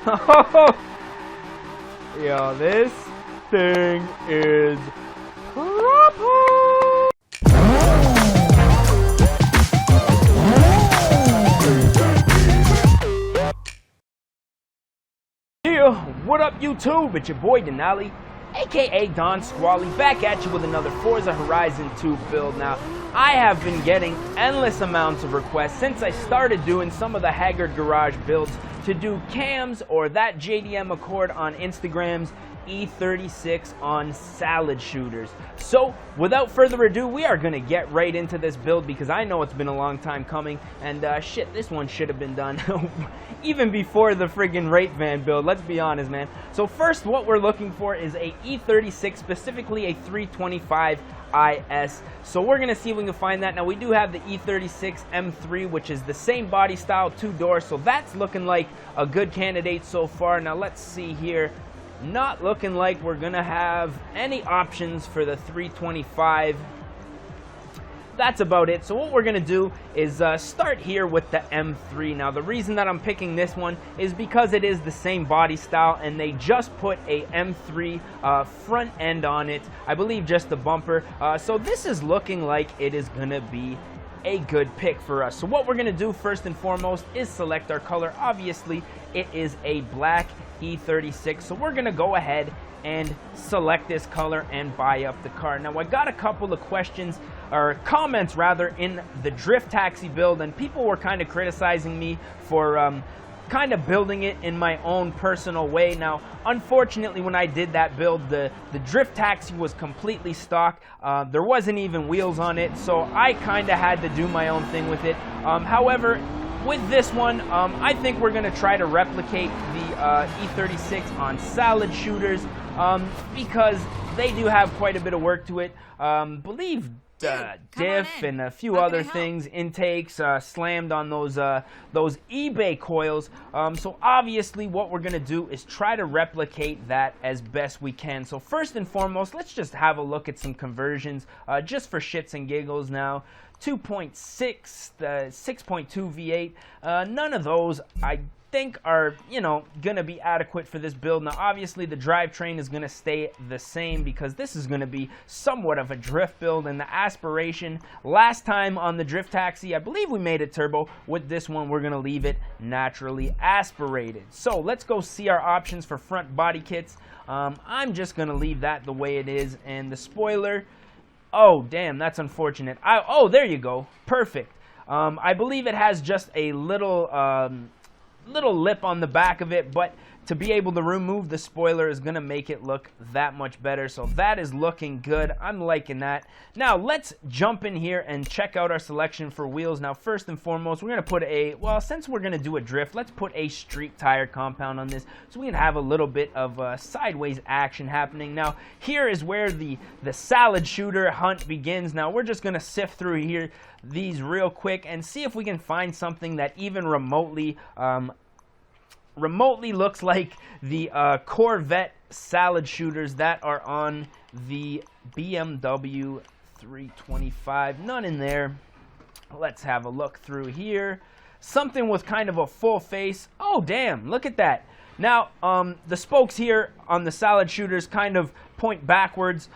Yo, this thing is proper. Yeah, what up YouTube? It's your boy Denali, aka Don Squally, back at you with another Forza Horizon 2 build. Now, I have been getting endless amounts of requests since I started doing some of the Haggard garage builds to do cams or ThatJdmAccord on Instagram's E36 on salad shooters. So without further ado, we are going to get right into this build because I know it's been a long time coming, and shit, this one should have been done even before the friggin' Rate Van build, let's be honest, man. So first, what we're looking for is a E36, specifically a 325 IS. So we're gonna see if we can find that. Now we do have the E36 M3, which is the same body style, 2-door, so that's looking like a good candidate so far. Now let's see here. Not looking like we're gonna have any options for the 325. That's about it. So what we're gonna do is start here with the M3. Now the reason that I'm picking this one is because it is the same body style and they just put a M3 front end on it. I believe just the bumper. So this is looking like it is gonna be a good pick for us. So what we're gonna do first and foremost is select our color. Obviously it is a black E36, so we're gonna go ahead and select this color and buy up the car. Now I got a couple of questions or comments rather in the Drift Taxi build, and people were kind of criticizing me for kind of building it in my own personal way. Now unfortunately when I did that build, the Drift Taxi was completely stock. There wasn't even wheels on it, so I kind of had to do my own thing with it. However, with this one, I think we're going to try to replicate the E36 on salad shooters because they do have quite a bit of work to it. Believe diff and a few other things, intakes, slammed on those eBay coils. So obviously what we're going to do is try to replicate that as best we can. So first and foremost, let's just have a look at some conversions just for shits and giggles now. 2.6, 6.2 V8, none of those I think are, you know, gonna be adequate for this build. Now obviously the drivetrain is gonna stay the same because this is gonna be somewhat of a drift build, and the aspiration last time on the Drift Taxi, I believe we made it turbo. With this one we're gonna leave it naturally aspirated. So let's go see our options for front body kits. I'm just gonna leave that the way it is, and the spoiler, oh damn, that's unfortunate. Oh, there you go, perfect. I believe it has just a little lip on the back of it, but to be able to remove the spoiler is going to make it look that much better. So that is looking good. I'm liking that. Now let's jump in here and check out our selection for wheels. Now first and foremost, we're going to put a, well, since we're going to do a drift, let's put a street tire compound on this so we can have a little bit of sideways action happening. Now here is where the salad shooter hunt begins. Now we're just going to sift through here these real quick and see if we can find something that even remotely looks like the Corvette salad shooters that are on the BMW 325. None in there. Let's have a look through here. Something with kind of a full face. Oh damn, look at that. Now the spokes here on the salad shooters kind of point backwards,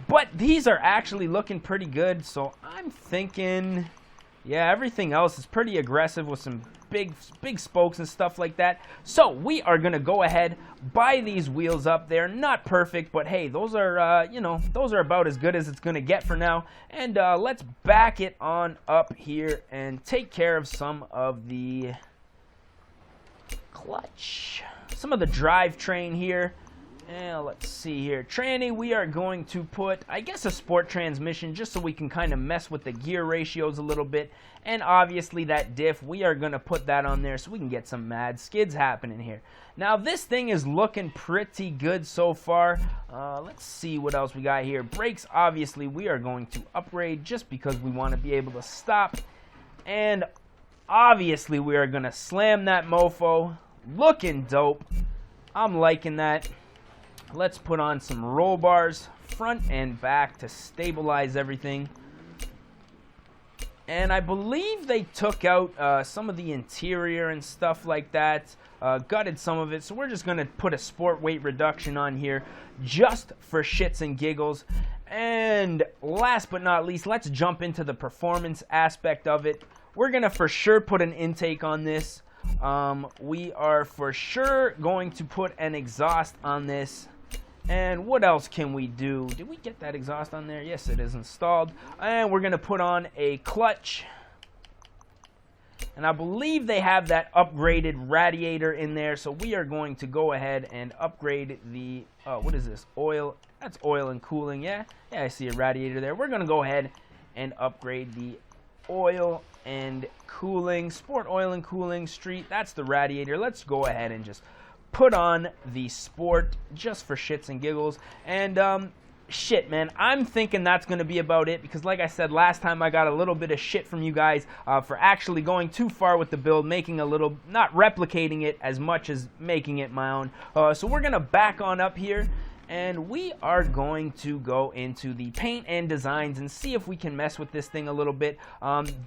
but these are actually looking pretty good. So I'm thinking, yeah, everything else is pretty aggressive with some big spokes and stuff like that. So we are gonna go ahead, buy these wheels up. They're not perfect, but hey, those are you know, those are about as good as it's gonna get for now. And let's back it on up here and take care of some of the clutch, some of the drivetrain here. And let's see here, tranny, we are going to put, I guess, a sport transmission just so we can kind of mess with the gear ratios a little bit. And obviously that diff, we are going to put that on there so we can get some mad skids happening here. Now this thing is looking pretty good so far. Let's see what else we got here. Brakes, obviously we are going to upgrade just because we want to be able to stop. And obviously we are going to slam that mofo. Looking dope. I'm liking that. Let's put on some roll bars, front and back, to stabilize everything. And I believe they took out some of the interior and stuff like that, gutted some of it. So we're just going to put a sport weight reduction on here just for shits and giggles. And last but not least, let's jump into the performance aspect of it. We're going to for sure put an intake on this. We are for sure going to put an exhaust on this. And what else can we do? Did we get that exhaust on there? Yes, it is installed. And we're going to put on a clutch. And I believe they have that upgraded radiator in there. So we are going to go ahead and upgrade the, what is this? Oil. That's oil and cooling. Yeah, I see a radiator there. We're going to go ahead and upgrade the oil and cooling. Sport oil and cooling street. That's the radiator. Let's go ahead and just put on the sport just for shits and giggles. And shit, man, I'm thinking that's going to be about it, because like I said last time, I got a little bit of shit from you guys for actually going too far with the build, making a little, not replicating it as much as making it my own. So we're going to back on up here, and we are going to go into the paint and designs and see if we can mess with this thing a little bit.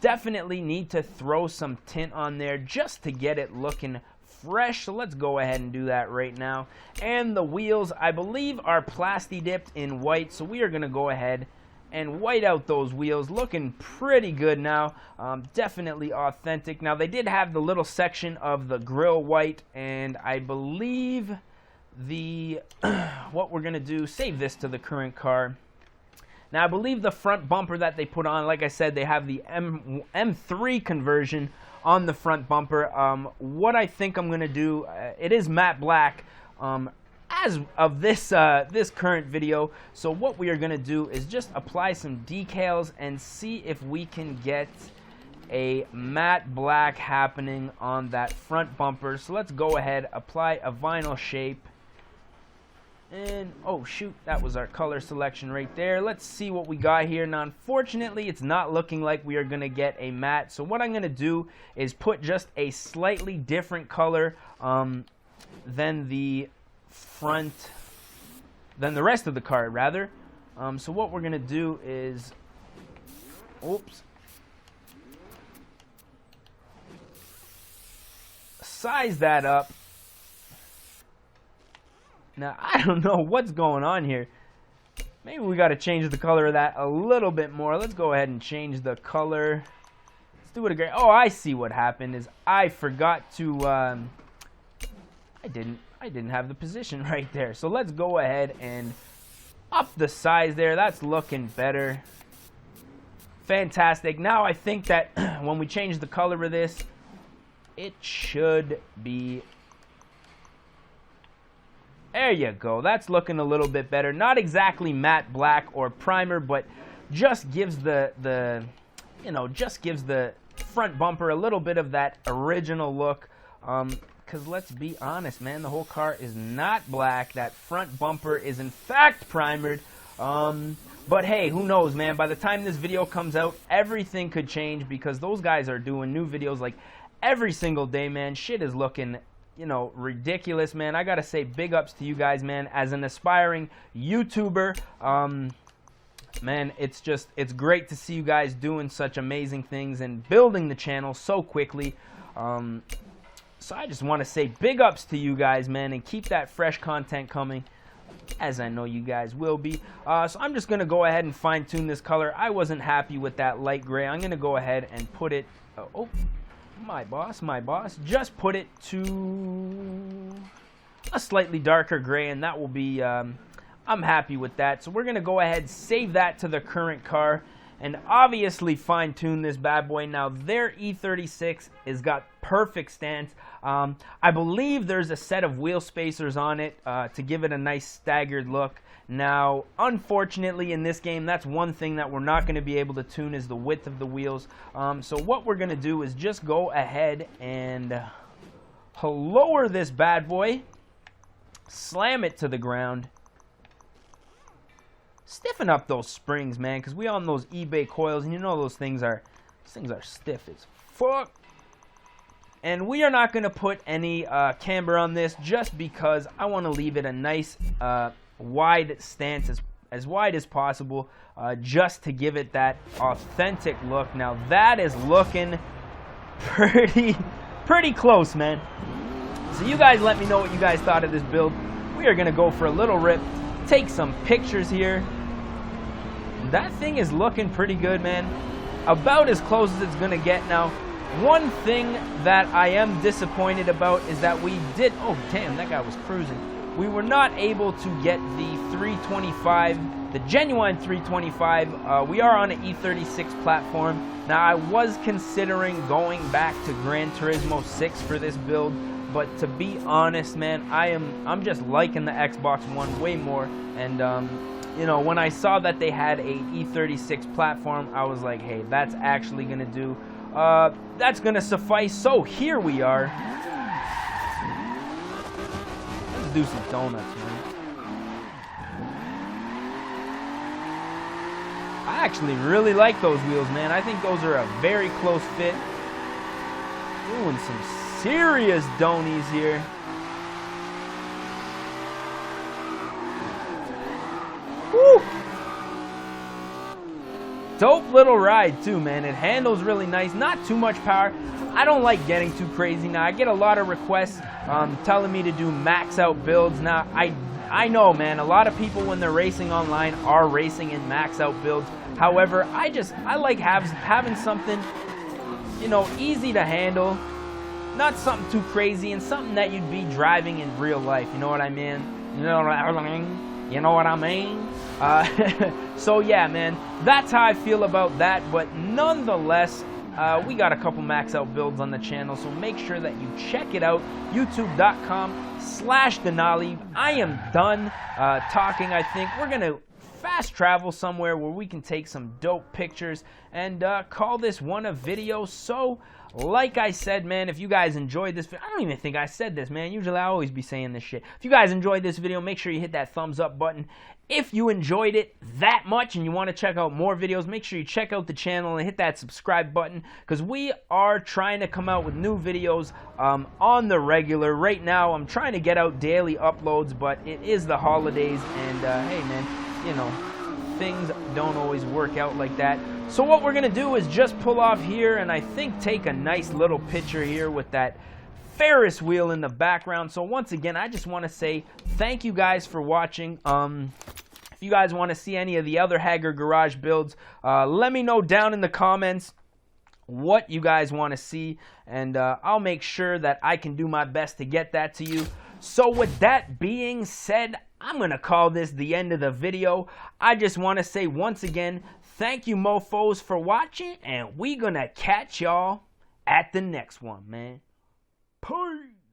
Definitely need to throw some tint on there just to get it looking fresh, so let's go ahead and do that right now. And the wheels, I believe, are plasti dipped in white, so we are going to go ahead and white out those wheels. Looking pretty good now. Definitely authentic. Now, they did have the little section of the grill white, and I believe the what we're going to do, save this to the current car. Now, I believe the front bumper that they put on, like I said, they have the M3 conversion on the front bumper. What I think I'm going to do, it is matte black as of this this current video. So what we are going to do is just apply some decals and see if we can get a matte black happening on that front bumper. So let's go ahead, apply a vinyl shape. And, oh shoot, that was our color selection right there. Let's see what we got here. Now, unfortunately, it's not looking like we are going to get a matte. So what I'm going to do is put just a slightly different color than the rest of the car, rather. So what we're going to do is, oops, size that up. Now, I don't know what's going on here. Maybe we got to change the color of that a little bit more. Let's go ahead and change the color. Let's do it again. Oh, I see what happened is I forgot to, I didn't have the position right there. So let's go ahead and up the size there. That's looking better. Fantastic. Now I think that when we change the color of this, it should be... There you go. That's looking a little bit better. Not exactly matte black or primer, but just gives the front bumper a little bit of that original look. Because let's be honest, man, the whole car is not black. That front bumper is in fact primered. But hey, who knows, man? By the time this video comes out, everything could change, because those guys are doing new videos like every single day, man. Shit is looking, you know, ridiculous, man. I gotta say big ups to you guys, man. As an aspiring YouTuber, man, it's great to see you guys doing such amazing things and building the channel so quickly. So I just want to say big ups to you guys, man, and keep that fresh content coming, as I know you guys will be. So I'm just gonna go ahead and fine tune this color. I wasn't happy with that light gray. I'm gonna go ahead and put it, my boss, just put it to a slightly darker gray, and that will be, I'm happy with that. So we're going to go ahead, save that to the current car, and obviously fine-tune this bad boy. Now, their E36 has got perfect stance. I believe there's a set of wheel spacers on it to give it a nice staggered look. Now, unfortunately, in this game, that's one thing that we're not going to be able to tune, is the width of the wheels. So what we're going to do is just go ahead and lower this bad boy, slam it to the ground, stiffen up those springs, man, because we own those eBay coils, and you know those things are stiff as fuck. And we are not going to put any camber on this, just because I want to leave it a nice wide stance as as wide as possible, just to give it that authentic look. Now that is looking pretty close, man. So you guys let me know what you guys thought of this build. We are gonna go for a little rip, take some pictures here. That thing is looking pretty good, man. About as close as it's gonna get. Now, one thing that I am disappointed about is that we did, oh damn, that guy was cruising. We were not able to get the 325, the genuine 325. We are on an E36 platform. Now, I was considering going back to Gran Turismo 6 for this build, but to be honest, man, I'm just liking the Xbox One way more. And you know, when I saw that they had a E36 platform, I was like, hey, that's actually gonna do. That's gonna suffice. So here we are. Let's do some donuts, man. I actually really like those wheels, man. I think those are a very close fit. Doing some serious donies here. Woo! Dope little ride too, man. It handles really nice, not too much power. I don't like getting too crazy. Now I get a lot of requests telling me to do max out builds. Now I know, man, a lot of people when they're racing online are racing in max out builds. However, I like having something, you know, easy to handle, not something too crazy, and something that you'd be driving in real life. You know what I mean? You know what I mean? You know what I mean? So yeah, man, that's how I feel about that. But nonetheless, we got a couple max out builds on the channel, so make sure that you check it out. youtube.com/Denali. I am done talking. I think we're gonna fast travel somewhere where we can take some dope pictures and call this one a video. So like I said, man, if you guys enjoyed this video, I don't even think I said this, man. Usually I always be saying this shit. If you guys enjoyed this video, make sure you hit that thumbs up button. If you enjoyed it that much and you want to check out more videos, make sure you check out the channel and hit that subscribe button, because we are trying to come out with new videos on the regular. Right now, I'm trying to get out daily uploads, but it is the holidays, and hey, man, you know, things don't always work out like that. So what we're gonna do is just pull off here and I think take a nice little picture here with that Ferris wheel in the background. So once again, I just want to say thank you guys for watching. If you guys want to see any of the other Haggard Garage builds, let me know down in the comments what you guys want to see, and I'll make sure that I can do my best to get that to you. So with that being said, I'm gonna call this the end of the video. I just want to say once again, thank you mofos for watching, and we gonna catch y'all at the next one, man. Peace.